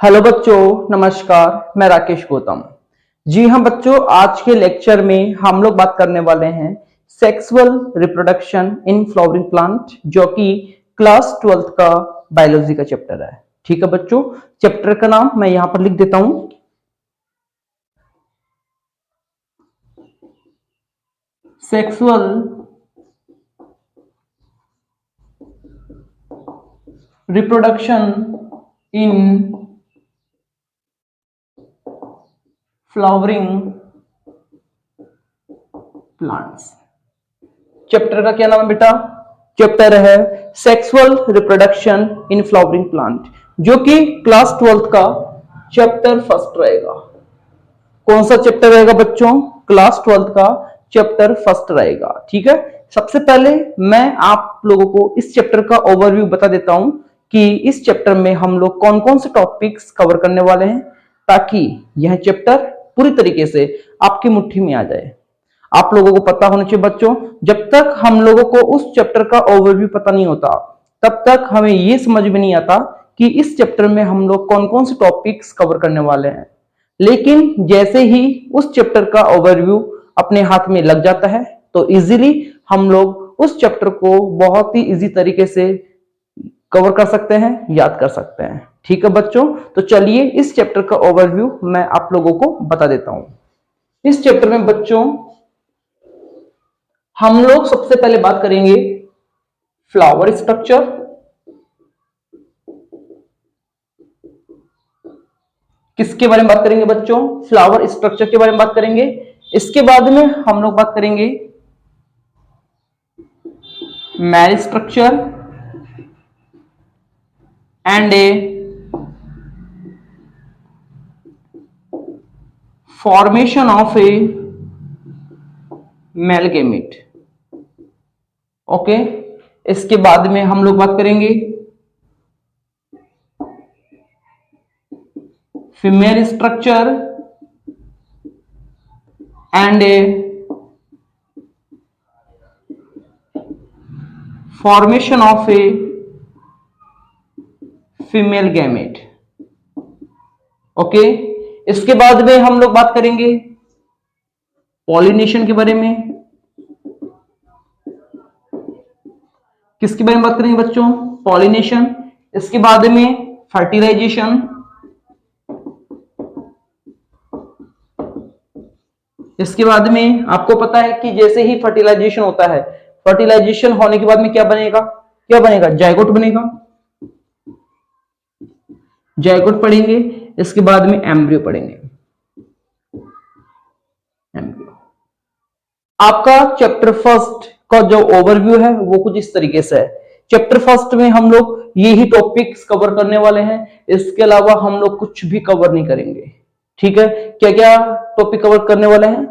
Hello बच्चों, नमस्कार। मैं राकेश गौतम। जी हाँ बच्चों, आज के लेक्चर में हम लोग बात करने वाले हैं sexual reproduction in flowering plant, जो कि क्लास 12th का बायोलॉजी का चैप्टर है। ठीक है बच्चों, चैप्टर का नाम मैं यहां पर लिख देता हूं, sexual reproduction in flowering plants. Chapter का क्या नाम है बेटा? चैप्टर है sexual reproduction in flowering plant, जो कि क्लास 12th का चैप्टर फर्स्ट रहेगा। कौन सा चैप्टर रहेगा बच्चों? क्लास 12th का चैप्टर फर्स्ट रहेगा। ठीक है, सबसे पहले मैं आप लोगों को इस चैप्टर का ओवरव्यू बता देता हूं कि इस चैप्टर में हम लोग कौन कौन से टॉपिक्स कवर करने वाले हैं, ताकि यह चैप्टर पूरी तरीके से आपकी मुट्ठी में आ जाए। आप लोगों को पता होना चाहिए बच्चों, जब तक हम लोगों को उस चैप्टर का ओवरव्यू पता नहीं होता, तब तक हमें यह समझ में नहीं आता कि इस चैप्टर में हम लोग कौन कौन से टॉपिक्स कवर करने वाले हैं। लेकिन जैसे ही उस चैप्टर का ओवरव्यू अपने हाथ में लग जाता है, तो इजीली हम लोग उस चैप्टर को बहुत ही इजी तरीके से कवर कर सकते हैं, याद कर सकते हैं। ठीक है बच्चों, तो चलिए इस चैप्टर का ओवरव्यू मैं आप लोगों को बता देता हूं। इस चैप्टर में बच्चों हम लोग सबसे पहले बात करेंगे फ्लावर स्ट्रक्चर, किसके बारे में बात करेंगे बच्चों? फ्लावर स्ट्रक्चर के बारे में बात करेंगे। इसके बाद में हम लोग बात करेंगे male structure and a formation of a male gamete. Okay, इसके बाद में हम लोग बात करेंगे female structure and a formation of a female gamete. Okay, इसके बाद में हम लोग बात करेंगे पॉलिनेशन के बारे में। किसके बारे में बात करेंगे बच्चों? पॉलिनेशन। इसके बाद में फर्टिलाइजेशन। इसके बाद में आपको पता है कि जैसे ही फर्टिलाइजेशन होता है, फर्टिलाइजेशन होने के बाद में क्या बनेगा? क्या बनेगा? जायगोट बनेगा। जायगोट पढ़ेंगे, इसके बाद में एम्ब्रियो पढ़ेंगे। एम्ब्रियो आपका चैप्टर फर्स्ट का जो ओवरव्यू है वो कुछ इस तरीके से है। चैप्टर फर्स्ट में हम लोग यही टॉपिक्स कवर करने वाले हैं, इसके अलावा हम लोग कुछ भी कवर नहीं करेंगे। ठीक है, क्या क्या टॉपिक कवर करने वाले हैं?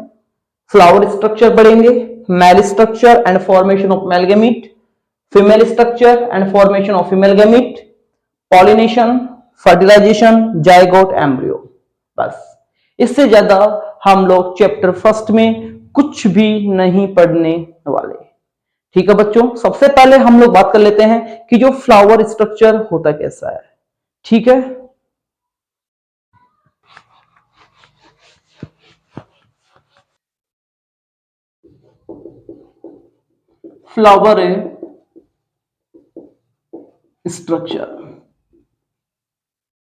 फ्लावर स्ट्रक्चर पढ़ेंगे, male structure and formation of male gamete, female structure and formation of female gamete, pollination, fertilisation, zygote, embryo. बस, इससे ज्यादा हम लोग चैप्टर फर्स्ट में कुछ भी नहीं पढ़ने वाले। ठीक है बच्चों, सबसे पहले हम लोग बात कर लेते हैं कि जो फ्लावर स्ट्रक्चर होता कैसा है। ठीक है, फ्लावर स्ट्रक्चर।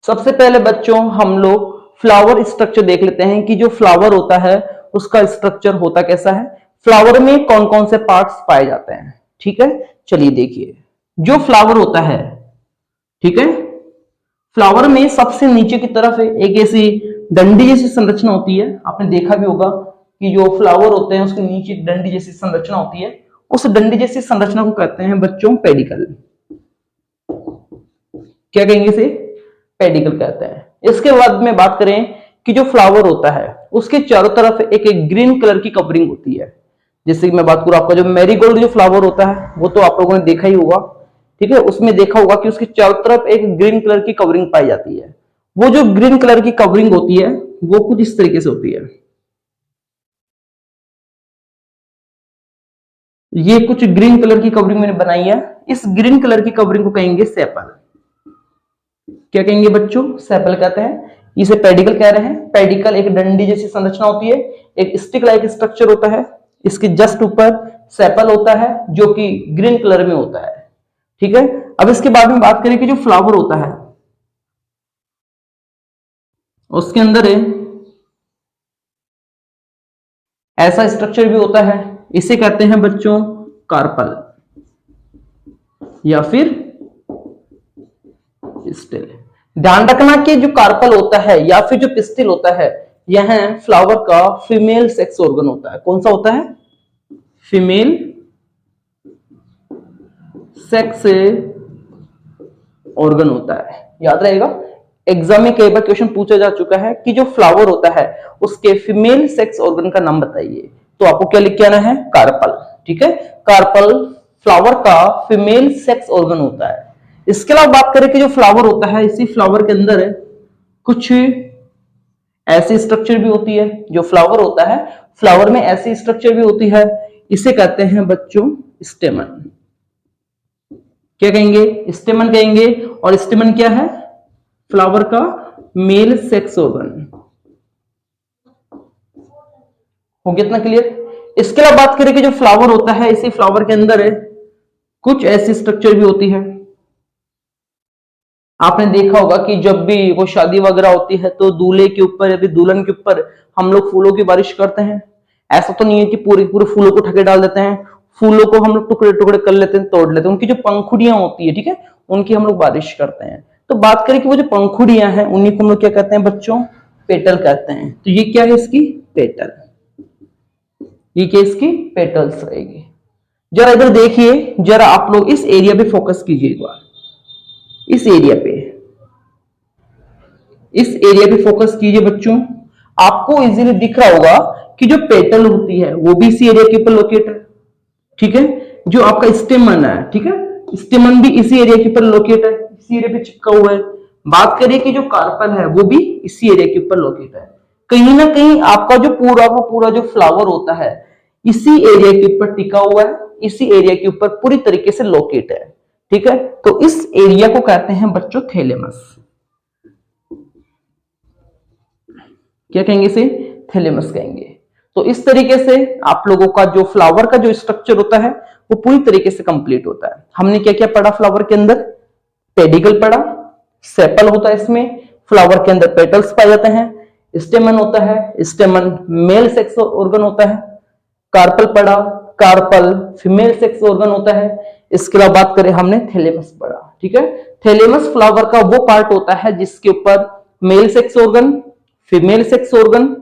सबसे पहले बच्चों हम लोग फ्लावर स्ट्रक्चर देख लेते हैं कि जो फ्लावर होता है उसका स्ट्रक्चर होता कैसा है, फ्लावर में कौन कौन से पार्ट्स पाए जाते हैं। ठीक है, चलिए देखिए, जो फ्लावर होता है, ठीक है, फ्लावर में सबसे नीचे की तरफ एक ऐसी डंडी जैसी संरचना होती है। आपने देखा भी होगा कि जो फ्लावर होते हैं उसके नीचे डंडी जैसी संरचना होती है। उस डंडी जैसी संरचना को कहते हैं बच्चों पेडिकल। क्या कहेंगे इसे? पेडिकल कहते हैं। इसके बाद में बात करें कि जो फ्लावर होता है उसके चारों तरफ एक एक ग्रीन कलर की कवरिंग होती है। जैसे कि मैं बात करूं, आपका जो मैरीगोल्ड जो फ्लावर होता है वो तो आप लोगों ने देखा ही होगा। ठीक है, उसमें देखा होगा कि उसके चारों तरफ एक ग्रीन कलर की कवरिंग पाई जाती है। वो जो ग्रीन कलर की कवरिंग होती है वो कुछ इस तरीके से होती है। ये कुछ ग्रीन कलर की कवरिंग मैंने बनाई है। इस ग्रीन कलर की कवरिंग को कहेंगे सेपल। क्या कहेंगे बच्चों? सेपल कहते हैं। इसे पेडिकल कह रहे हैं। पेडिकल एक डंडी जैसी संरचना होती है, एक स्टिक लाइक स्ट्रक्चर होता है। इसके जस्ट ऊपर सेपल होता है जो कि ग्रीन कलर में होता है। ठीक है, अब इसके बाद में बात करें कि जो फ्लावर होता है उसके अंदर ऐसा स्ट्रक्चर भी होता है, इसे कहते हैं बच्चों कार्पल या फिर पिस्टिल। ध्यान रखना कि जो कार्पल होता है या फिर जो पिस्टिल होता है यह फ्लावर का फीमेल सेक्स ऑर्गन होता है। कौन सा होता है? फीमेल सेक्स ऑर्गन होता है। याद रहेगा, एग्जाम में कई बार क्वेश्चन पूछा जा चुका है कि जो फ्लावर होता है उसके फीमेल सेक्स ऑर्गन का नाम बताइए, तो आपको क्या लिख के आना है? कार्पल। ठीक है, कार्पल फ्लावर का फीमेल सेक्स ऑर्गन होता है। इसके अलावा बात करें कि जो फ्लावर होता है, इसी फ्लावर के अंदर कुछ ऐसी स्ट्रक्चर भी होती है। जो फ्लावर होता है, फ्लावर में ऐसी स्ट्रक्चर भी होती है, इसे कहते हैं बच्चों स्टेमन। क्या कहेंगे? स्टेमन कहेंगे। और स्टेमन क्या है? फ्लावर का मेल सेक्स ऑर्गन। हो गया इतना क्लियर? इसके अलावा बात करें कि जो फ्लावर होता है, इसी फ्लावर के अंदर कुछ ऐसी स्ट्रक्चर भी होती है। आपने देखा होगा कि जब भी वो शादी वगैरह होती है तो दूल्हे के ऊपर या फिर दुल्हन के ऊपर हम लोग फूलों की बारिश करते हैं। ऐसा तो नहीं है कि पूरे पूरे फूलों को ठके डाल देते हैं। फूलों को हम लोग टुकड़े टुकड़े कर लेते हैं, तोड़ लेते हैं। उनकी जो पंखुड़ियां होती है, ठीक है, उनकी हम लोग बारिश करते हैं। तो बात करें कि वो जो पंखुड़ियां हैं उन्हीं को हम लोग क्या कहते हैं बच्चों? पेटल कहते हैं। तो ये क्या है? इसकी पेटल। ये क्या? इसकी पेटल्स रहेगी। जरा इधर देखिए, जरा आप लोग इस एरिया पे फोकस कीजिए एक बार। इस एरिया पे, इस एरिया पे फोकस कीजिए बच्चों। आपको इजीली दिख रहा होगा कि जो पेटल होती है वो भी इसी एरिया के ऊपर लोकेट है। ठीक है, जो आपका स्टेमन है, ठीक है, स्टेमन भी इसी एरिया के ऊपर लोकेट है, इसी एरिया पे चिपका हुआ है। बात करिए कि जो कार्पल है वो भी इसी एरिया के ऊपर लोकेट है। कहीं ना कहीं आपका जो पूरा का पूरा जो फ्लावर होता है इसी एरिया के ऊपर टिका हुआ है, इसी एरिया के ऊपर पूरी तरीके से लोकेट है। ठीक है, तो इस एरिया को कहते हैं बच्चों थैलेमस। क्या कहेंगे? इसे थैलेमस कहेंगे। तो इस तरीके से आप लोगों का जो फ्लावर का जो स्ट्रक्चर होता है वो पूरी तरीके से कंप्लीट होता है। हमने क्या क्या पढ़ा फ्लावर के अंदर? पेडिकल पढ़ा, सेपल होता है, इसमें फ्लावर के अंदर पेटल्स पाए जाते हैं, स्टेमन होता है, स्टेमन मेल सेक्स ऑर्गन होता है, कार्पल पढ़ा, कार्पल फीमेल सेक्स ऑर्गन होता है। इसके अलावा बात करें हमने थैलेमस पढ़ा। ठीक है, थैलेमस फ्लावर का वो पार्ट होता है जिसके ऊपर male sex organ, female sex organ,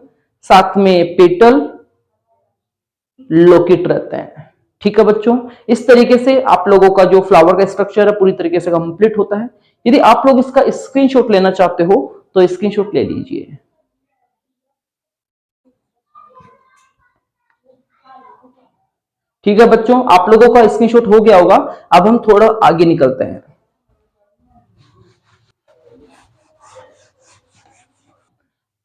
साथ में पेटल लोकेट रहते हैं। ठीक है बच्चों, इस तरीके से आप लोगों का जो फ्लावर का स्ट्रक्चर है पूरी तरीके से कंप्लीट होता है। यदि आप लोग इसका स्क्रीनशॉट लेना चाहते हो तो स्क्रीनशॉट ले लीजिए। ठीक है बच्चों, आप लोगों का स्क्रीनशॉट हो गया होगा। अब हम थोड़ा आगे निकलते हैं।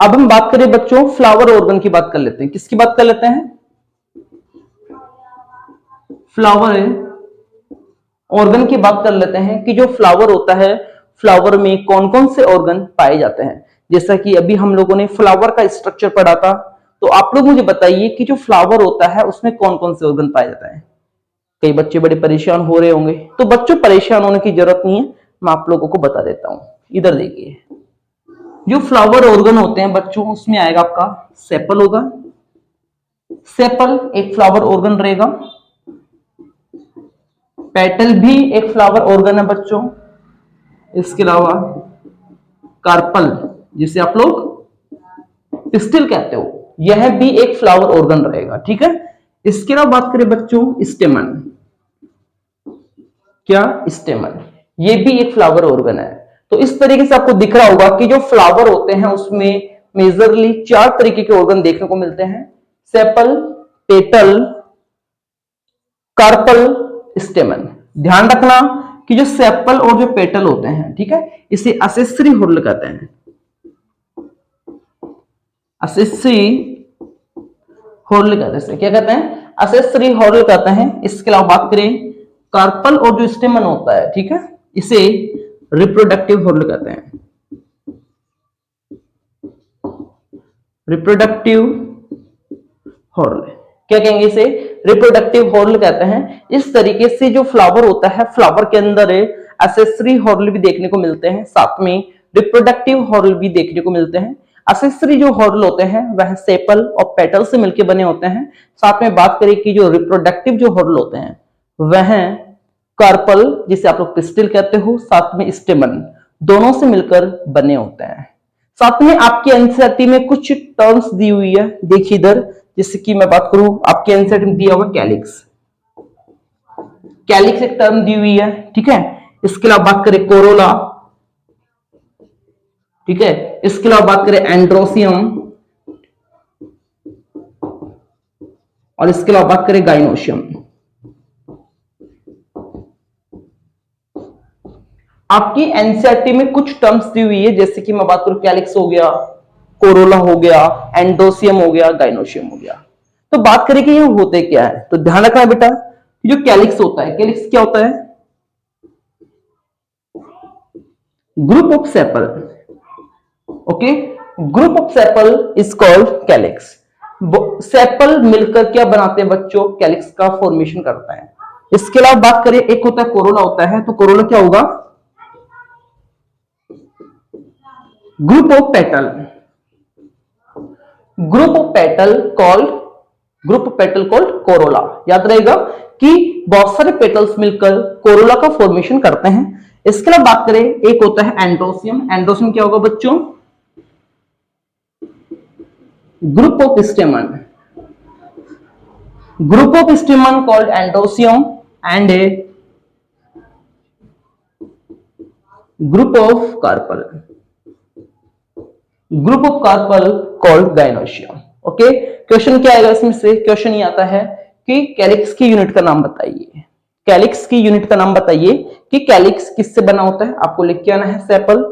अब हम बात करें बच्चों फ्लावर ऑर्गन की बात कर लेते हैं। किसकी बात कर लेते हैं? फ्लावर ऑर्गन की बात कर लेते हैं कि जो फ्लावर होता है फ्लावर में कौन कौन से ऑर्गन पाए जाते हैं। जैसा कि अभी हम लोगों ने फ्लावर का स्ट्रक्चर पढ़ा था, तो आप लोग मुझे बताइए कि जो फ्लावर होता है उसमें कौन कौन से ऑर्गन पाए जाते हैं। कई बच्चे बड़े परेशान हो रहे होंगे, तो बच्चों परेशान होने की जरूरत नहीं है, मैं आप लोगों को बता देता हूं। इधर देखिए, जो फ्लावर ऑर्गन होते हैं बच्चों उसमें आएगा आपका सेपल होगा। सेपल एक फ्लावर ऑर्गन रहेगा। पेटल भी एक फ्लावर ऑर्गन है बच्चों। इसके अलावा कार्पल, जिसे आप लोग पिस्टिल कहते हो, यह भी एक फ्लावर ऑर्गन रहेगा। ठीक है, इसके अलावा बात करें बच्चों स्टेमन। क्या? स्टेमन, ये भी एक फ्लावर ऑर्गन है। तो इस तरीके से आपको दिख रहा होगा कि जो फ्लावर होते हैं उसमें मेजरली 4 तरीके के ऑर्गन देखने को मिलते हैं: सेपल, पेटल, कार्पल, स्टेमन। ध्यान रखना कि जो सेपल और जो पेटल होते हैं, ठीक है, इसे असेसरी हॉर्न कहते हैं। असेसरी हॉर्न कहते हैं। क्या कहते हैं? असेसरी हॉर्न कहते हैं। इसके अलावा बात करें कार्पल और जो स्टेमन होता है, ठीक है, इसे रिप्रोडक्टिव हॉर्न कहते हैं, रिप्रोडक्टिव हॉर्न। क्या कहेंगे इसे? रिप्रोडक्टिव हॉर्न कहते हैं। इस तरीके से जो फ्लावर होता है, फ्लावर के अंदर एसेसरी हॉर्न भी देखने को मिलते हैं, साथ में रिप्रोडक्टिव हॉर्न भी देखने को मिलते हैं। एसेसरी जो हॉर्न होते हैं वह सेपल और पेटल से मिलकर बने होते हैं। साथ में बात करें कि जो रिप्रोडक्टिव जो हॉर्न होते हैं वह कार्पल, जिसे आप लोग पिस्टिल कहते हो, साथ में स्टेमन, दोनों से मिलकर बने होते हैं। साथ में आपकी एनसीईआरटी में कुछ टर्म्स दी हुई है, देखिए इधर, जैसे कि मैं बात करूं, आपके एनसीईआरटी में दिया हुआ कैलिक्स, कैलिक्स एक टर्म दी हुई है, ठीक है। इसके अलावा बात करें कोरोला, ठीक है। इसके अलावा बात करें एंड्रोसियम, और इसके अलावा बात करें गाइनोशियम। आपकी एनसीईआरटी में कुछ टर्म्स दी हुई है, जैसे कि मैं बात करूं कैलिक्स हो गया, कोरोला हो गया, एंडोसियम हो गया, गाइनोशियम हो गया। तो बात करें कि ये होते क्या है, तो ध्यान रखना है बेटा, जो कैलिक्स होता है, कैलिक्स क्या होता है? Group of sepal, okay, group of sepal is called calyx. Sepal मिलकर क्या बनाते हैं बच्चों? कैलिक्स का फॉर्मेशन करता है। इसके अलावा बात करें, एक होता है कोरोला होता है, तो कोरोला क्या होगा? Group of petal, group of petal called, group of petal called Corolla. याद रहेगा कि बहुत सारे पेटल्स मिलकर कोरोला का फॉर्मेशन करते हैं। इसके अलावा बात करें, एक होता है एंड्रोसियम, एंड्रोसियम क्या होगा बच्चों? Group of stamen, group of stamen called androecium and a group of carpel, group of carpel called gynoecium. Okay, question क्या आएगा इसमें से? क्वेश्चन ये आता है कि कैलिक्स की यूनिट का नाम बताइए, कैलिक्स की यूनिट का नाम बताइए कि कैलिक्स किससे बना होता है, आपको लिख के आना है सेपल।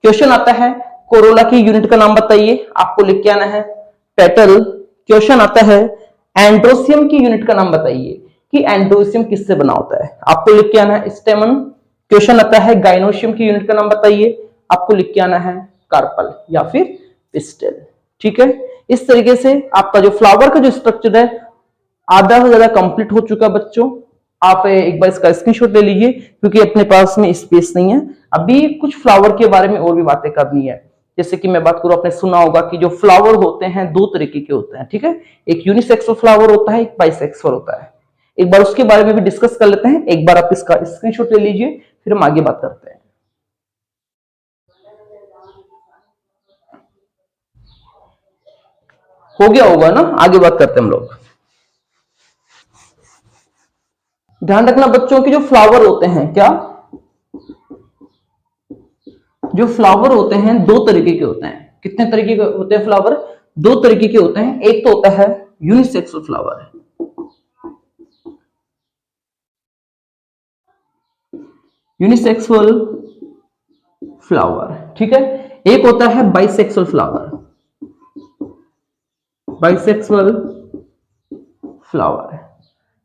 क्वेश्चन आता है कोरोला की यूनिट का नाम बताइए, आपको लिख के आना है पेटल। क्वेश्चन आता है एंड्रोसियम की यूनिट का नाम बताइए कि एंड्रोसियम किससे बना होता है, आपको लिख के आना है स्टेमन। क्वेश्चन आता है गाइनोशियम की यूनिट का नाम बताइए, आपको लिख के आना है कार्पल या फिर पिस्टल, ठीक है। इस तरीके से आपका जो फ्लावर का जो स्ट्रक्चर है आधा से ज्यादा कंप्लीट हो चुका बच्चों। आप एक बार इसका स्क्रीनशॉट ले लीजिए, क्योंकि अपने पास में स्पेस नहीं है। अभी कुछ फ्लावर के बारे में और भी बातें करनी है। जैसे कि मैं बात करूं, आपने सुना होगा कि जो फ्लावर होते हैं दो तरीके के होते हैं, ठीक है। एक यूनिसेक्सुअल फ्लावर होता है, एक बाइसेक्सुअल होता है। एक बार उसके बारे में भी डिस्कस कर लेते हैं। एक बार आप इसका स्क्रीनशॉट ले लीजिए, फिर हम आगे बात करते हैं। हो गया होगा ना, आगे बात करते हैं हम लोग। ध्यान रखना बच्चों की जो फ्लावर होते हैं, क्या जो फ्लावर होते हैं दो तरीके के होते हैं। कितने तरीके के होते हैं फ्लावर? दो तरीके के होते हैं। एक तो होता है यूनिसेक्सुअल फ्लावर, यूनिसेक्सुअल फ्लावर, ठीक है। एक होता है बाइसेक्सुअल फ्लावर, बाइसेक्सुअल फ्लावर।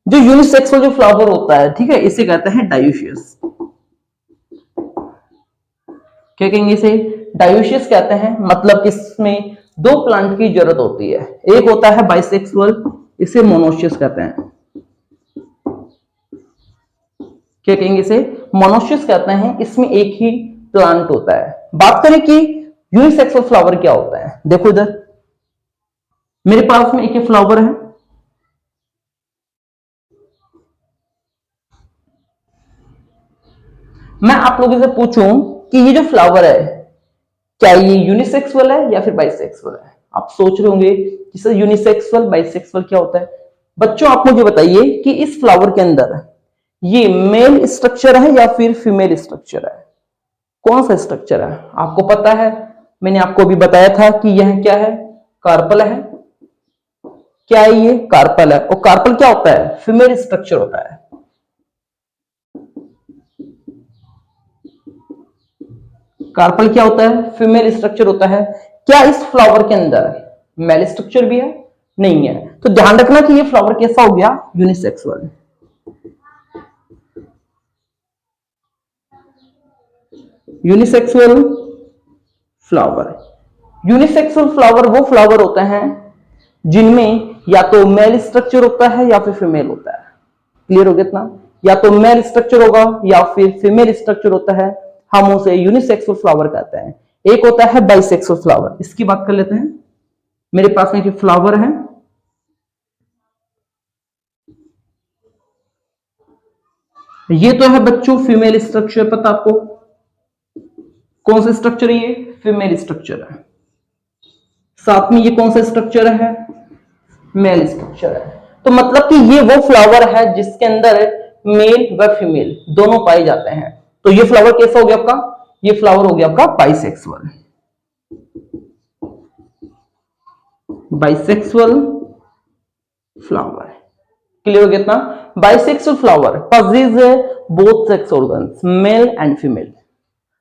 जो यूनिसेक्सुअल जो फ्लावर होता है, ठीक है, इसे कहते हैं डायोशियस। क्या कहेंगे इसे? डायोशियस कहते हैं। मतलब इसमें दो प्लांट की जरूरत होती है। एक होता है बाइसेक्सुअल, इसे मोनोशियस कहते हैं। क्या कहेंगे इसे? मोनोशियस कहते हैं। इसमें एक ही प्लांट होता है। बात करें कि यूनिसेक्सुअल फ्लावर क्या होता है, देखो इधर मेरे पास में एक ही फ्लावर है, मैं आप लोगों से पूछूं कि ये जो फ्लावर है क्या ये यूनिसेक्सुअल है या फिर बाइसेक्सुअल है? आप सोच रहे होंगे कि सर यूनिसेक्सुअल बाइसेक्सुअल क्या होता है। बच्चों आप मुझे बताइए कि इस फ्लावर के अंदर ये मेल स्ट्रक्चर है या फिर फीमेल स्ट्रक्चर है? कौन सा स्ट्रक्चर है आपको पता है? मैंने आपको अभी बताया था कि यह क्या है, कार्पल है। क्या है ये? कार्पल है। और कार्पल क्या होता है? फीमेल स्ट्रक्चर होता है। कार्पल क्या होता है? फीमेल स्ट्रक्चर होता है। क्या इस फ्लावर के अंदर मेल स्ट्रक्चर भी है? नहीं है। तो ध्यान रखना कि ये फ्लावर कैसा हो गया? Unisexual. Unisexual flower. Unisexual flower वो फ्लावर होते हैं जिनमें या तो मेल स्ट्रक्चर होता है या फिर फीमेल होता है। क्लियर हो गया इतना? या तो मेल स्ट्रक्चर होगा या फिर फीमेल स्ट्रक्चर होता है, हम उसे यूनिसेक्सुअल फ्लावर कहते हैं। एक होता है बाइसेक्सुअल फ्लावर, इसकी बात कर लेते हैं। मेरे पास में एक फ्लावर है, ये तो है बच्चों फीमेल स्ट्रक्चर, पता आपको कौन सा स्ट्रक्चर है? ये फीमेल स्ट्रक्चर है। साथ में ये कौन सा स्ट्रक्चर है? मेल स्ट्रक्चर है। तो मतलब कि ये वो फ्लावर है जिसके अंदर मेल व फीमेल दोनों पाए जाते हैं। तो ये फ्लावर कैसा हो गया आपका? ये फ्लावर हो गया आपका बाइसेक्सुअल। Bisexual flower. क्लियर हो गया इतना? Bisexual flower possess both sex organs, male and female.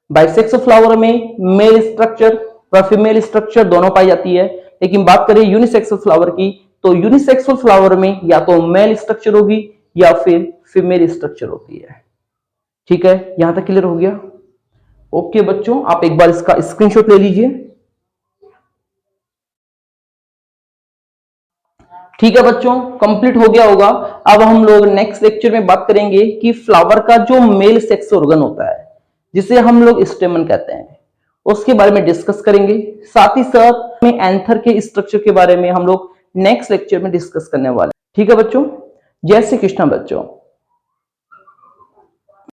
Bisexual flower में मेल स्ट्रक्चर व फीमेल स्ट्रक्चर दोनों पाई जाती है। लेकिन बात करें यूनिसेक्सुअल फ्लावर की, तो यूनिसेक्सुअल फ्लावर में या तो मेल स्ट्रक्चर होगी या फिर फीमेल स्ट्रक्चर होती है। ठीक है, यहां तक क्लियर हो गया? ओके बच्चों, आप एक बार इसका स्क्रीनशॉट ले लीजिए। ठीक है बच्चों, कंप्लीट हो गया होगा। अब हम लोग नेक्स्ट लेक्चर में बात करेंगे कि फ्लावर का जो मेल सेक्स ऑर्गन होता है, जिसे हम लोग स्टेमन कहते हैं, उसके बारे में डिस्कस करेंगे। साथ ही साथ में एंथर के स्ट्रक्चर के बारे में हम लोग नेक्स्ट लेक्चर में डिस्कस करने वाले हैं। ठीक है बच्चों, जय श्री कृष्ण बच्चों।